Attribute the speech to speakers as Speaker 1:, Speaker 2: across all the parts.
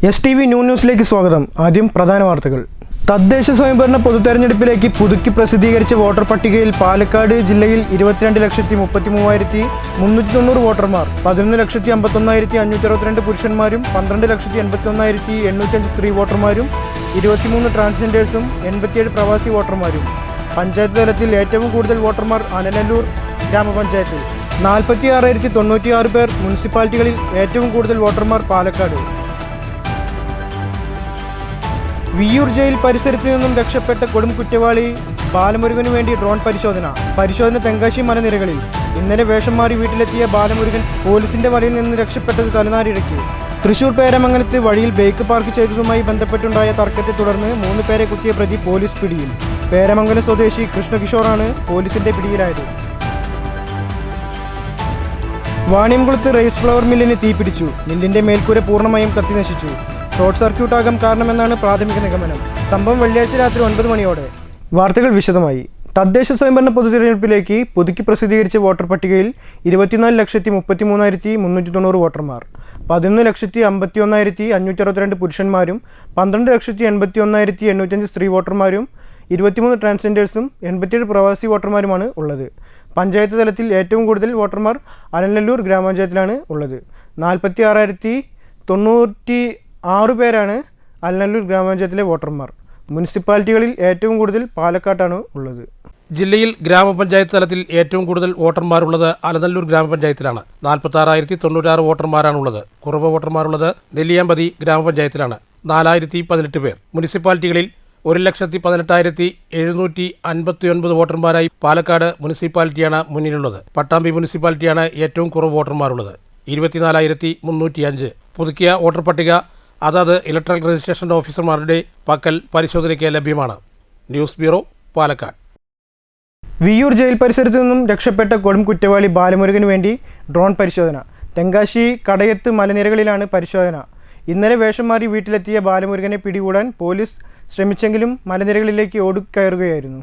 Speaker 1: STV ന്യൂസിലേക്ക് സ്വാഗതം. ആദ്യം പ്രധാന വാർത്തകൾ. തദ്ദേശ സ്വയംഭരണ പൊതുതെരഞ്ഞെടുപ്പിലേക്ക് പുതുക്കി പ്രസിദ്ധീകരിച്ച വോട്ടർ പട്ടികയിൽ പാലക്കാട് ജില്ലയിൽ 22,33,390 വോട്ടർമാർ, 11,51,562 പുരുഷന്മാരും 12,81,805 സ്ത്രീ വോട്ടർമാരും, 23 ട്രാൻസ്ജെൻഡേഴ്സും 87 പ്രവാസി വോട്ടർമാരും. പഞ്ചായത്ത് തലത്തിൽ ഏറ്റവും കൂടുതൽ വോട്ടർമാർ അനലല്ലൂർ ഗ്രാമപഞ്ചായത്തിൽ, 46,096 പേർ. മുനിസിപ്പാലിറ്റികളിൽ ഏറ്റവും കൂടുതൽ വോട്ടർമാർ പാലക്കാട്. വിയ്യൂർ ജയിൽ പരിസരത്തു നിന്നും രക്ഷപ്പെട്ട കൊടും കുറ്റവാളി ബാലമുരുകനു വേണ്ടി ഡ്രോൺ പരിശോധന തെങ്കാശി മലനിരകളിൽ. ഇന്നലെ വേഷം മാറി വീട്ടിലെത്തിയ ബാലമുരുകൻ പോലീസിന്റെ വലയിൽ നിന്ന് രക്ഷപ്പെട്ടത് തലനാരിഴയ്ക്ക്. തൃശൂർ പേരമംഗലത്ത് വഴിയിൽ ബൈക്ക് പാർക്ക് ചെയ്തതുമായി ബന്ധപ്പെട്ടുണ്ടായ തർക്കത്തെ തുടർന്ന് 3 പേരെ കുത്തിയ പ്രതി പോലീസ് പിടിയിൽ. പേരമംഗലം സ്വദേശി കൃഷ്ണകിഷോറാണ് പോലീസിന്റെ പിടിയിലായത്. വാണിയംകുളത്ത് റൈസ് ഫ്ലവർ മില്ലിന് തീപിടിച്ചു. മില്ലിന്റെ മേൽക്കൂര പൂർണ്ണമായും കത്തിനശിച്ചു. ഷോർട്ട് സർക്യൂട്ട് ആകാം കാരണമെന്നാണ് പ്രാഥമിക നിഗമനം. സംഭവം വെള്ളിയാഴ്ച രാത്രി 9 മണിയോടെ. വാർത്തകൾ വിശദമായി. തദ്ദേശ സ്വയംഭരണ പൊതുതെരഞ്ഞെടുപ്പിലേക്ക് പുതുക്കി പ്രസിദ്ധീകരിച്ച വോട്ടർ പട്ടികയിൽ 24,33,390 വോട്ടർമാർ, 11,51,562 പുരുഷന്മാരും 12,81,805 സ്ത്രീ വോട്ടർമാരും, 23 ട്രാൻസ്ജെൻഡേഴ്സും 87 പ്രവാസി വോട്ടർമാരുമാണ് ഉള്ളത്. പഞ്ചായത്ത് തലത്തിൽ ഏറ്റവും കൂടുതൽ വോട്ടർമാർ അനലല്ലൂർ ഗ്രാമപഞ്ചായത്തിലാണ് ഉള്ളത്. 46,096 പേരാണ് അനലല്ലൂർ ഗ്രാമപഞ്ചായത്തിലെ വോട്ടർമാർ. മുനിസിപ്പാലിറ്റികളിൽ ഏറ്റവും കൂടുതൽ പാലക്കാട്ടാണ് ഉള്ളത്.
Speaker 2: ജില്ലയിൽ ഗ്രാമപഞ്ചായത്ത് തലത്തിൽ ഏറ്റവും കൂടുതൽ വോട്ടർമാരുള്ളത് അലനല്ലൂർ ഗ്രാമപഞ്ചായത്തിലാണ്. 46,096 വോട്ടർമാരാണുള്ളത്. കുറവ് വോട്ടർമാരുള്ളത് നെല്ലിയാമ്പതി ഗ്രാമപഞ്ചായത്തിലാണ്, 4,018 പേർ. മുനിസിപ്പാലിറ്റികളിൽ 1,14,759 വോട്ടർമാരായി പാലക്കാട് മുനിസിപ്പാലിറ്റിയാണ് മുന്നിലുള്ളത്. പട്ടാമ്പി മുനിസിപ്പാലിറ്റിയാണ് ഏറ്റവും കുറവ് വോട്ടർമാരുള്ളത്, 24,305. പുതുക്കിയ വോട്ടർ പട്ടിക അതത് ഇലക്ട്രൽ രജിസ്ട്രേഷൻ ഓഫീസർമാരുടെ പക്കൽ പരിശോധനയ്ക്ക് ലഭ്യമാണ്. News bureau, Palakkad.
Speaker 1: Viyyur jail പരിസരത്തു നിന്നും രക്ഷപ്പെട്ട കൊടും കുറ്റവാളി ബാലമുരുകനു വേണ്ടി ഡ്രോൺ പരിശോധന. തെങ്കാശി കടയത്ത് മലനിരകളിലാണ് പരിശോധന. ഇന്നലെ വേഷം മാറി വീട്ടിലെത്തിയ ബാലമുരുകനെ പിടികൂടാൻ പോലീസ് ശ്രമിച്ചെങ്കിലും മലനിരകളിലേക്ക് ഓടിക്കയറുകയായിരുന്നു.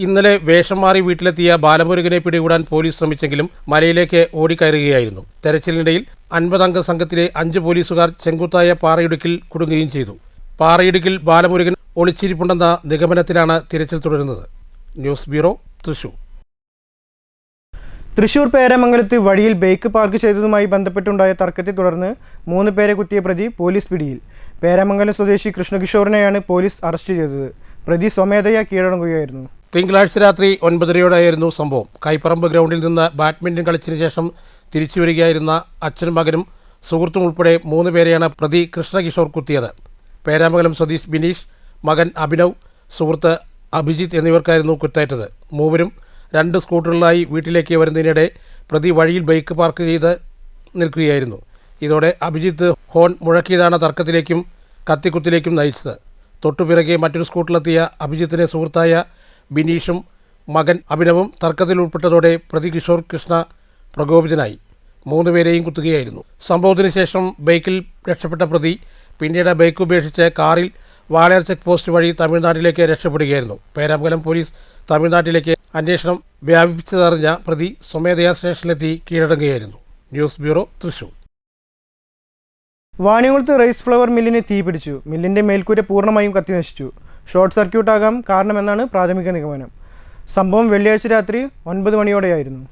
Speaker 2: ഇന്നലെ വേഷം മാറി വീട്ടിലെത്തിയ ബാലമുരുകനെ പിടികൂടാൻ പോലീസ് ശ്രമിച്ചെങ്കിലും മലയിലേക്ക് ഓടിക്കയറുകയായിരുന്നു. തെരച്ചിലിനിടയിൽ 50 അംഗ സംഘത്തിലെ 5 പോലീസുകാർ ചെങ്കുത്തായ പാറയിടുക്കിൽ കുടുങ്ങുകയും ചെയ്തു. പാറയിടുക്കിൽ ബാലമുരുകൻ ഒളിച്ചിരിപ്പുണ്ടെന്ന നിഗമനത്തിലാണ് തിരച്ചിൽ തുടരുന്നത്. News bureau, Thrissur.
Speaker 1: തൃശൂർ പേരമംഗലത്ത് വഴിയിൽ ബൈക്ക് പാർക്ക് ചെയ്തതുമായി ബന്ധപ്പെട്ടുണ്ടായ തർക്കത്തെ തുടർന്ന് 3 പേരെ കുത്തിയ പ്രതി പോലീസ് പിടിയിൽ. പേരമംഗലം സ്വദേശി കൃഷ്ണകിഷോറിനെയാണ് പോലീസ് അറസ്റ്റ് ചെയ്തത്. പ്രതി സ്വമേധയാ കീഴടങ്ങുകയായിരുന്നു.
Speaker 2: തിങ്കളാഴ്ച രാത്രി 9:30 സംഭവം. കൈപ്പറമ്പ് ഗ്രൗണ്ടിൽ നിന്ന് ബാഡ്മിൻ്റൺ കളിച്ചതിന് ശേഷം തിരിച്ചു വരികയായിരുന്ന അച്ഛനും മകനും സുഹൃത്തും ഉൾപ്പെടെ 3 പേരെയാണ് പ്രതി കൃഷ്ണകിഷോർ കുത്തിയത്. പേരാമംഗലം സ്വദേശി ബിനീഷ്, മകൻ അഭിനവ്, സുഹൃത്ത് അഭിജിത്ത് എന്നിവർക്കായിരുന്നു കുത്തേറ്റത്. മൂവരും 2 സ്കൂട്ടറുകളായി വീട്ടിലേക്ക് വരുന്നതിനിടെ പ്രതി വഴിയിൽ ബൈക്ക് പാർക്ക് ചെയ്ത് നിൽക്കുകയായിരുന്നു. ഇതോടെ അഭിജിത്ത് ഹോൺ മുഴക്കിയതാണ് തർക്കത്തിലേക്കും കത്തിക്കുത്തിലേക്കും നയിച്ചത്. തൊട്ടുപിറകെ മറ്റൊരു സ്കൂട്ടറിലെത്തിയ അഭിജിത്തിനെ സുഹൃത്തായ ബിനീഷും മകൻ അഭിനവും തർക്കത്തിൽ ഉൾപ്പെട്ടതോടെ പ്രതി കിഷോർ കൃഷ്ണ പ്രകോപിതനായി 3 പേരെയും കുത്തുകയായിരുന്നു. സംഭവത്തിന് ശേഷം ബൈക്കിൽ രക്ഷപ്പെട്ട പ്രതി പിന്നീട് ബൈക്ക് ഉപേക്ഷിച്ച് കാറിൽ വാളയാർ ചെക്ക് പോസ്റ്റ് വഴി തമിഴ്നാട്ടിലേക്ക് രക്ഷപ്പെടുകയായിരുന്നു. പേരാമംഗലം പോലീസ് തമിഴ്നാട്ടിലേക്ക് അന്വേഷണം വ്യാപിപ്പിച്ചതറിഞ്ഞ പ്രതി സ്വമേധയാ സ്റ്റേഷനിലെത്തി കീഴടങ്ങുകയായിരുന്നു. News bureau, Thrissur.
Speaker 1: വാണിയംകുളത്ത് റൈസ് ഫ്ലവർ മില്ലിന് തീപിടിച്ചു. മില്ലിന്റെ മേൽക്കൂര പൂർണ്ണമായും കത്തിനശിച്ചു. ഷോർട്ട് സർക്യൂട്ട് ആകാം കാരണമെന്നാണ് പ്രാഥമിക നിഗമനം. സംഭവം വെള്ളിയാഴ്ച രാത്രി 9 മണിയോടെയായിരുന്നു.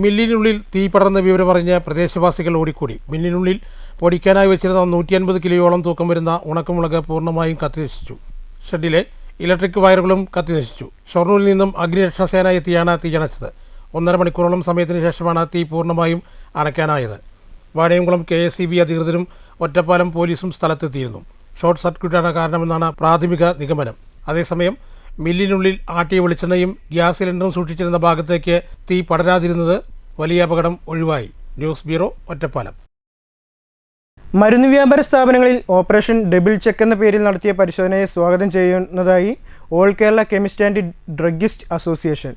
Speaker 2: മില്ലിനുള്ളിൽ തീ പടർന്ന വിവരം അറിഞ്ഞ പ്രദേശവാസികൾ ഓടിക്കൂടി. മില്ലിനുള്ളിൽ പൊടിക്കാനായി വെച്ചിരുന്ന 150 കിലോയോളം തൂക്കം വരുന്ന ഉണക്കമുളക് പൂർണ്ണമായും കത്തിനശിച്ചു. ഷെഡിലെ ഇലക്ട്രിക് വയറുകളും കത്തിനശിച്ചു. ഷൊർണൂരിൽ നിന്നും അഗ്നിരക്ഷാസേന എത്തിയാണ് തീയണച്ചത്. 1.5 മണിക്കൂറോളം സമയത്തിന് ശേഷമാണ് തീ പൂർണ്ണമായും അണയ്ക്കാനായത്. വാണിയംകുളം KSEB അധികൃതരും ഒറ്റപ്പാലം പോലീസും സ്ഥലത്തെത്തിയിരുന്നു. ഷോർട്ട് സർക്യൂട്ടാണ് കാരണമെന്നാണ് പ്രാഥമിക നിഗമനം. അതേസമയം മില്ലിനുള്ളിൽ ആട്ടിയ വെളിച്ചെണ്ണയും ഗ്യാസ് സിലിണ്ടറും സൂക്ഷിച്ചിരുന്ന ഭാഗത്തേക്ക് തീ പടരാതിരുന്നത് വലിയ അപകടം ഒഴിവായി. News bureau, Ottapalam.
Speaker 1: മരുന്ന് വ്യാപാര സ്ഥാപനങ്ങളിൽ ഓപ്പറേഷൻ ഡബിൾ ചെക്ക് എന്ന പേരിൽ നടത്തിയ പരിശോധനയെ സ്വാഗതം ചെയ്യുന്നതായി all Kerala chemist and druggist association.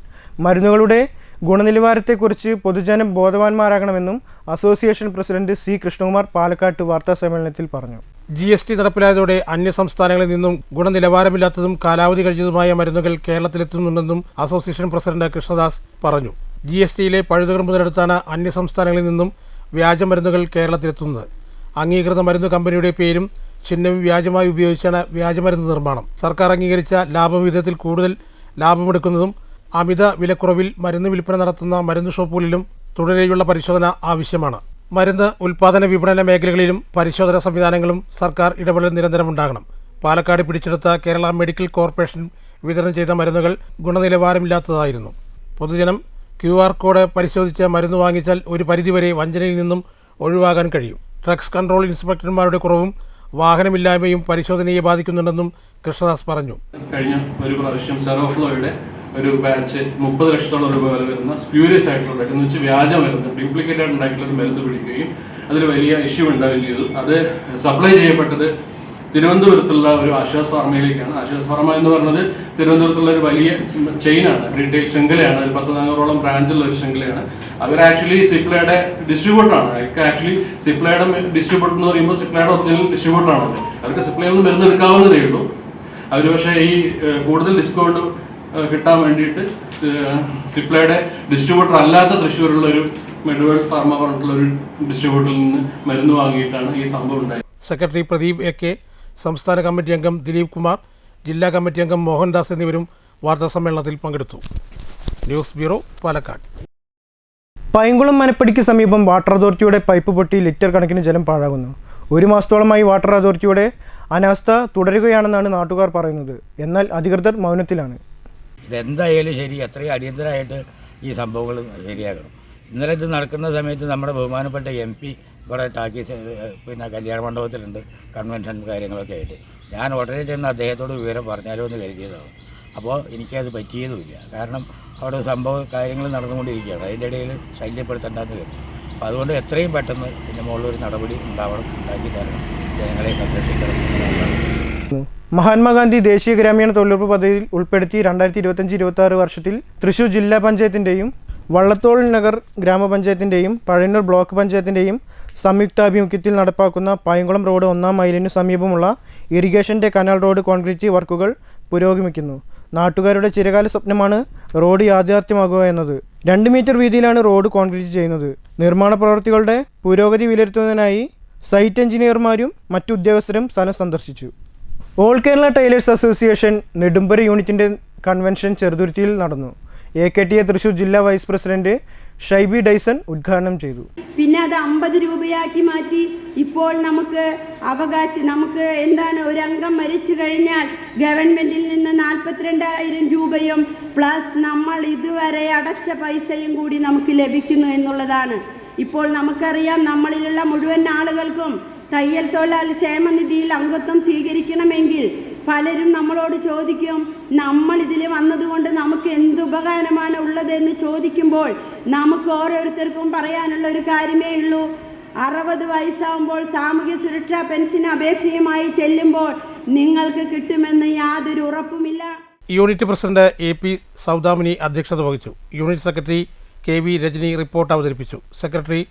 Speaker 1: മരുന്നുകളുടെ ഗുണനിലവാരത്തെക്കുറിച്ച് പൊതുജനം ബോധവാന്മാരാകണമെന്നും അസോസിയേഷൻ പ്രസിഡന്റ് സി കൃഷ്ണകുമാർ പാലക്കാട്ട് വാർത്താസമ്മേളനത്തിൽ പറഞ്ഞു.
Speaker 2: GST നടപ്പിലായതോടെ അന്യസംസ്ഥാനങ്ങളിൽ നിന്നും ഗുണനിലവാരമില്ലാത്തതും കാലാവധി കഴിഞ്ഞതുമായ മരുന്നുകൾ കേരളത്തിലെത്തുന്നുണ്ടെന്നും അസോസിയേഷൻ പ്രസിഡന്റ് കൃഷ്ണദാസ് പറഞ്ഞു. GSTയിലെ പഴുതുകൾ മുതലെടുത്താണ് അന്യസംസ്ഥാനങ്ങളിൽ നിന്നും വ്യാജമരുന്നുകൾ കേരളത്തിലെത്തുന്നത്. അംഗീകൃത മരുന്ന് കമ്പനിയുടെ പേരും ചിഹ്നവും വ്യാജമായി ഉപയോഗിച്ചാണ് വ്യാജമരുന്ന് നിർമ്മാണം. സർക്കാർ അംഗീകരിച്ച ലാഭവിഹിതത്തിൽ കൂടുതൽ ലാഭമെടുക്കുന്നതും അമിത വിലക്കുറവിൽ മരുന്ന് വിൽപ്പന നടത്തുന്ന മരുന്ന് ഷോപ്പുകളിലും തുടരെയുള്ള പരിശോധന ആവശ്യമാണ്. മരുന്ന് ഉൽപ്പാദന വിപണന മേഖലകളിലും പരിശോധന സംവിധാനങ്ങളും സർക്കാർ ഇടപെടൽ നിരന്തരം ഉണ്ടാകണം. പാലക്കാട് പിടിച്ചെടുത്ത കേരള മെഡിക്കൽ കോർപ്പറേഷൻ വിതരണം ചെയ്ത മരുന്നുകൾ ഗുണനിലവാരമില്ലാത്തതായിരുന്നു. പൊതുജനം QR കോഡ് പരിശോധിച്ച് മരുന്ന് വാങ്ങിച്ചാൽ ഒരു പരിധിവരെ വഞ്ചനയിൽ നിന്നും ഒഴിവാകാൻ കഴിയും. ഡ്രഗ്സ് കൺട്രോൾ ഇൻസ്പെക്ടർമാരുടെ കുറവും വാഹനമില്ലായ്മയും പരിശോധനയെ ബാധിക്കുന്നുണ്ടെന്നും കൃഷ്ണദാസ് പറഞ്ഞു.
Speaker 3: കഴിഞ്ഞ ഒരു പ്രാവശ്യം സെറോഫ്ലോയുടെ ഒരു ബാച്ച് 30 ലക്ഷത്തോളം രൂപ വില വരുന്ന സ്പ്യൂരിയസ് ആയിട്ടുള്ള എന്ന് വെച്ചാൽ വ്യാജ മരുന്ന് ഡ്യൂപ്ലിക്കേറ്റഡ് ഉണ്ടായിട്ടുള്ള ഒരു മരുന്ന് പിടിക്കുകയും അതിൽ വലിയ ഇഷ്യൂ ഉണ്ടാവുകയും ചെയ്തു. അത് സപ്ലൈ ചെയ്യപ്പെട്ടത് തിരുവനന്തപുരത്തുള്ള ഒരു ആശ്വാസ് ഫാർമയിലേക്കാണ്. ആശ്വാസ് ഫാർമ എന്ന് പറഞ്ഞത് തിരുവനന്തപുരത്തുള്ള ഒരു വലിയ ചെയിനാണ്, റീറ്റെയിൽ ശൃംഖലയാണ്. ഒരു 10-400ഓളം ബ്രാഞ്ചുള്ള ഒരു ശൃംഖലയാണ്. അവർ ആക്ച്വലി സിപ്ലയുടെ ഡിസ്ട്രിബ്യൂട്ടറാണ്. ആക്ച്വലി സിപ്ലയുടെ ഡിസ്ട്രിബ്യൂട്ടർ എന്ന് പറയുമ്പോൾ സിപ്ലയുടെ ഒറിജിനൽ ഡിസ്ട്രിബ്യൂട്ടറാണ്. അവർക്ക് സിപ്ലയിൽ നിന്ന് മരുന്ന് എടുക്കാവുന്നതേ ഉള്ളൂ. അവർ പക്ഷേ ഈ കൂടുതൽ ഡിസ്കൗണ്ട് കിട്ടാൻ വേണ്ടിയിട്ട് സിപ്ലയുടെ ഡിസ്ട്രിബ്യൂട്ടർ അല്ലാത്ത തൃശ്ശൂരുള്ള ഒരു മെഡ്വേൾഡ് ഫാർമ പറഞ്ഞിട്ടുള്ള ഒരു ഡിസ്ട്രിബ്യൂട്ടറിൽ നിന്ന് മരുന്ന് വാങ്ങിയിട്ടാണ് ഈ സംഭവം ഉണ്ടായത്.
Speaker 2: സെക്രട്ടറി പ്രദീപ് AK, സംസ്ഥാന കമ്മിറ്റി അംഗം ദിലീപ് കുമാർ, ജില്ലാ കമ്മിറ്റി അംഗം മോഹൻദാസ് എന്നിവരും വാർത്താസമ്മേളനത്തിൽ പങ്കെടുത്തു. News bureau, Palakkad.
Speaker 1: പൈങ്കുളം മനപ്പടിക്ക് സമീപം വാട്ടർ അതോറിറ്റിയുടെ പൈപ്പ് പൊട്ടി ലിറ്റർ കണക്കിന് ജലം പാഴാകുന്നു. ഒരു മാസത്തോളമായി വാട്ടർ അതോറിറ്റിയുടെ അനാസ്ഥ തുടരുകയാണെന്നാണ് നാട്ടുകാർ പറയുന്നത്. എന്നാൽ അധികൃതർ മൗനത്തിലാണ്.
Speaker 4: ഇതെന്തായാലും ശരി, എത്രയും അടിയന്തരമായിട്ട് ഈ സംഭവങ്ങൾ ശരിയാക്കണം. ഇന്നലെ ഇത് നടക്കുന്ന സമയത്ത് നമ്മുടെ ബഹുമാനപ്പെട്ട MP ഇവിടെ ടാക്കീസ് കല്യാണ മണ്ഡപത്തിലുണ്ട്, കൺവെൻഷൻ കാര്യങ്ങളൊക്കെ ആയിട്ട്. ഞാൻ ഉടനെ ചെന്ന് അദ്ദേഹത്തോട് വിവരം പറഞ്ഞാലോ എന്ന് കരുതിയതാണ്. അപ്പോൾ എനിക്കത് പറ്റിയതുമില്ല. കാരണം അവിടെ സംഭവ കാര്യങ്ങൾ നടന്നുകൊണ്ടിരിക്കുകയാണ്. അതിൻ്റെ ഇടയിൽ ശല്യപ്പെടുത്തേണ്ടെന്ന് കരുതി. അപ്പോൾ അതുകൊണ്ട് എത്രയും പെട്ടെന്ന് ഇതിൻ്റെ മുകളിലൊരു നടപടി ഉണ്ടാക്കി തരണം, ജനങ്ങളെ സംരക്ഷിക്കണം.
Speaker 1: മഹാത്മാഗാന്ധി ദേശീയ ഗ്രാമീണ തൊഴിലുറപ്പ് പദ്ധതിയിൽ ഉൾപ്പെടുത്തി 2025-26 വർഷത്തിൽ തൃശൂർ ജില്ലാ പഞ്ചായത്തിൻ്റെയും വള്ളത്തോൾ നഗർ ഗ്രാമപഞ്ചായത്തിൻ്റെയും പഴയന്നൂർ ബ്ലോക്ക് പഞ്ചായത്തിൻ്റെയും സംയുക്താഭിമുഖ്യത്തിൽ നടപ്പാക്കുന്ന പൈങ്കുളം റോഡ് 1-ാം മൈലിനു സമീപമുള്ള ഇറിഗേഷൻ്റെ കനാൽ റോഡ് കോൺക്രീറ്റ് വർക്കുകൾ പുരോഗമിക്കുന്നു. നാട്ടുകാരുടെ ചിരകാല സ്വപ്നമാണ് റോഡ് യാഥാർത്ഥ്യമാകുക എന്നത്. 2 മീറ്റർ വീതിയിലാണ് റോഡ് കോൺക്രീറ്റ് ചെയ്യുന്നത്. നിർമ്മാണ പ്രവൃത്തികളുടെ പുരോഗതി വിലയിരുത്തുന്നതിനായി സൈറ്റ് എഞ്ചിനീയർമാരും മറ്റു ഉദ്യോഗസ്ഥരും സ്ഥലം സന്ദർശിച്ചു. All Kerala tailors association Nedumbara യൂണിറ്റിൻ്റെ കൺവെൻഷൻ ചെറുതുരുത്തിയിൽ നടന്നു. AKTA തൃശൂർ ജില്ലാ വൈസ് പ്രസിഡന്റ് ഷൈബി ഡൈസൺ ഉദ്ഘാടനം ചെയ്തു.
Speaker 5: പിന്നെ അത് 50 രൂപയാക്കി മാറ്റി. ഇപ്പോൾ നമുക്ക് എന്താണ്, ഒരു അംഗം മരിച്ചു കഴിഞ്ഞാൽ ഗവൺമെന്റിൽ നിന്ന് 42,000 രൂപയും പ്ലസ് നമ്മൾ ഇതുവരെ അടച്ച പൈസയും കൂടി നമുക്ക് ലഭിക്കുന്നു എന്നുള്ളതാണ്. ഇപ്പോൾ നമുക്കറിയാം, നമ്മളിലുള്ള മുഴുവൻ ആളുകൾക്കും തയ്യൽ തൊഴിലാളി ക്ഷേമനിധിയിൽ അംഗത്വം സ്വീകരിക്കണമെങ്കിൽ പലരും നമ്മളോട് ചോദിക്കും, നമ്മൾ ഇതിൽ വന്നതുകൊണ്ട് നമുക്ക് എന്ത് ഉപകാരമാണ് ഉള്ളതെന്ന് ചോദിക്കുമ്പോൾ നമുക്ക് ഓരോരുത്തർക്കും പറയാനുള്ള ഒരു കാര്യമേ ഉള്ളൂ. 60 വയസ്സാകുമ്പോൾ സാമൂഹ്യ സുരക്ഷാ പെൻഷൻ അപേക്ഷയുമായി ചെല്ലുമ്പോൾ നിങ്ങൾക്ക് കിട്ടുമെന്ന് യാതൊരു ഉറപ്പുമില്ല.
Speaker 2: യൂണിറ്റ് പ്രസിഡന്റ് AP സൗദാമിനി അധ്യക്ഷത വഹിച്ചു. Unit secretary KV Rajani report അവതരിപ്പിച്ചു. സെക്രട്ടറി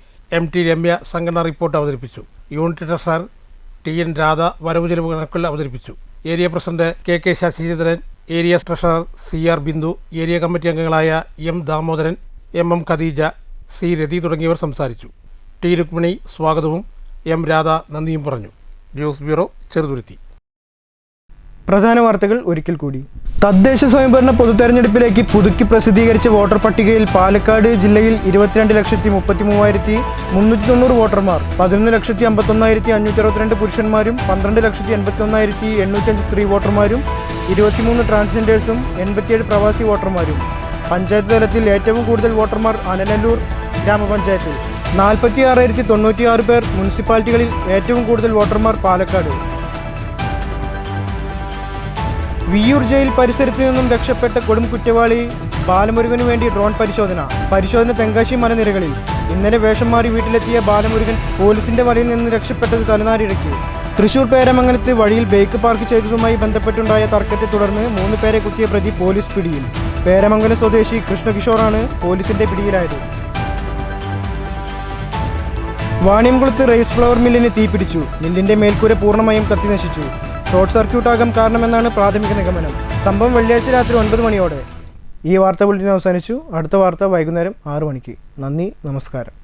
Speaker 2: MT രമ്യ സംഘടന റിപ്പോർട്ട് അവതരിപ്പിച്ചു. യൂണിറ്റ് ട്രഷറർ TN രാധ വരവ് ചെലവ് കണക്കുകൾ അവതരിപ്പിച്ചു. Area president KK Sasidharan, area treasurer CR Bindu, area committee അംഗങ്ങളായ M Damodaran, MM Khadeeja, C Rathi തുടങ്ങിയവർ സംസാരിച്ചു. T രുക്മിണി സ്വാഗതവും M രാധ നന്ദിയും പറഞ്ഞു. News bureau, Cheruthuruthy.
Speaker 1: പ്രധാന വാർത്തകൾ ഒരിക്കൽ കൂടി. തദ്ദേശ സ്വയംഭരണ പൊതുതെരഞ്ഞെടുപ്പിലേക്ക് പുതുക്കി പ്രസിദ്ധീകരിച്ച വോട്ടർ പട്ടികയിൽ പാലക്കാട് ജില്ലയിൽ 22,33,390 വോട്ടർമാർ, 11,51,562 പുരുഷന്മാരും 12,81,805 സ്ത്രീ വോട്ടർമാരും, 23 ട്രാൻസ്ജെൻഡേഴ്സും 87 പ്രവാസി വോട്ടർമാരും. പഞ്ചായത്ത് തലത്തിൽ ഏറ്റവും കൂടുതൽ വോട്ടർമാർ അനലല്ലൂർ ഗ്രാമപഞ്ചായത്തിൽ, 46,096 പേർ. മുനിസിപ്പാലിറ്റികളിൽ ഏറ്റവും കൂടുതൽ വോട്ടർമാർ പാലക്കാട്. വിയ്യൂർ ജയിൽ പരിസരത്ത് നിന്നും രക്ഷപ്പെട്ട കൊടും കുറ്റവാളി ബാലമുരുകനു വേണ്ടി ഡ്രോൺ പരിശോധന തെങ്കാശി മലനിരകളിൽ. ഇന്നലെ വേഷം മാറി വീട്ടിലെത്തിയ ബാലമുരുകൻ പോലീസിന്റെ വലയിൽ നിന്ന് രക്ഷപ്പെട്ടത് തലനാരിഴയ്ക്ക്. തൃശൂർ പേരമംഗലത്ത് വഴിയിൽ ബൈക്ക് പാർക്ക് ചെയ്തതുമായി ബന്ധപ്പെട്ടുണ്ടായ തർക്കത്തെ തുടർന്ന് 3 പേരെ കുത്തിയ പ്രതി പോലീസ് പിടിയിൽ. പേരമംഗലം സ്വദേശി കൃഷ്ണകിഷോറാണ് പോലീസിന്റെ പിടിയിലായത്. വാണിയംകുളത്ത് റൈസ് ഫ്ലവർ മില്ലിന് തീപിടിച്ചു. മില്ലിന്റെ മേൽക്കൂര പൂർണ്ണമായും കത്തിനശിച്ചു. ഷോർട്ട് സർക്യൂട്ടാകാൻ കാരണമെന്നാണ് പ്രാഥമിക നിഗമനം. സംഭവം വെള്ളിയാഴ്ച രാത്രി 9 മണിയോടെ. ഈ വാർത്താ ബുള്ളറ്റിൻ അവസാനിച്ചു. അടുത്ത വാർത്ത വൈകുന്നേരം 6 മണിക്ക്. നന്ദി, നമസ്കാരം.